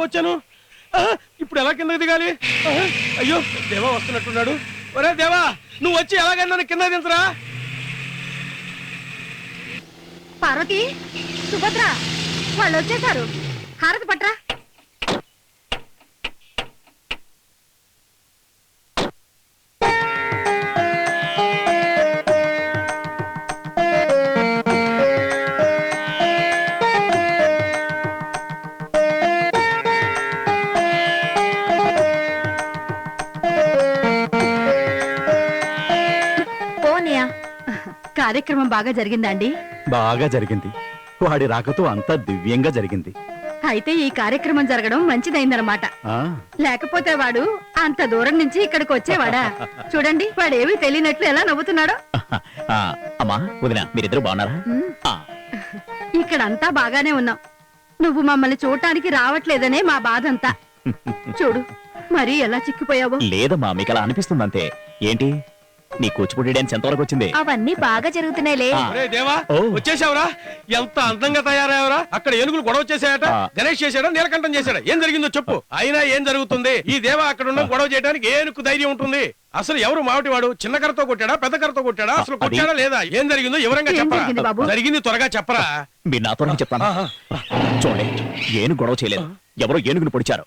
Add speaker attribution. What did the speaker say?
Speaker 1: వచ్చాను? ఇప్పుడు ఎలా కిందకి దిగాలి? అయ్యో, దేవా వస్తున్నట్టున్నాడు. ఒరే దేవా, నువ్వు వచ్చి ఎలాగైనా కింద దించరా.
Speaker 2: పార్వతి, సుభద్ర వాళ్ళు వచ్చేసారు. హారతి పట్రా. కార్యక్రమం బాగా జరిగిందండి?
Speaker 3: బాగా జరిగింది. వాడి రాకతో అంతా దివ్యంగా జరిగింది.
Speaker 2: అయితే ఈ కార్యక్రమం జరగడం మంచిదైందనమాట. లేకపోతే వాడు అంత దూరం నుంచి ఇక్కడికి వచ్చేవాడా? చూడండి, వాడేమీ తెలియనట్లు ఎలా నవ్వుతున్నాడో.
Speaker 3: అమ్మా వదిన, మీరిద్దరు బాగున్నారా?
Speaker 2: ఇక్కడంతా బాగానే ఉన్నాం. నువ్వు మమ్మల్ని చూడటానికి రావట్లేదనే మా బాధంతా. చూడు మరి ఎలా చిక్కిపోయావో.
Speaker 3: లేదమ్మా, మీకు అలా అనిపిస్తుంది అంతే. ఏంటి నీ కూచిపూడి డాన్స్ ఎంతవరకు వచ్చింది?
Speaker 2: అవన్నీ బాగా జరుగుతున్నాయిలే.
Speaker 1: దేవా, వచ్చేసావురా? ఎంత అందంగా తయారయ్యావురా. అక్కడ ఏనుగులు గొడవ చేశాయట. గణేష్ చేశాడా, నీలకంఠం చేశాడా? ఏం జరిగిందో చెప్పు. అయినా ఏం జరుగుతుంది? ఈ దేవా అక్కడ ఉన్న గొడవ చేయడానికి ఏనుకు ధైర్యం ఉంటుంది? అసలు ఎవరు మావటివాడు? చిన్న కర్రతో కొట్టాడా, పెద్ద కర్రతో కొట్టాడా? అసలు కొట్టాడా లేదా? ఏం జరిగిందో వివరంగా చెప్పరా. జరిగింది త్వరగా చెప్పరా.
Speaker 3: మీరు నాతో చెప్తాను. చూడండి, ఏనుగు గొడవ చేయలేదు, ఎవరో ఏనుగును పొడిచారు.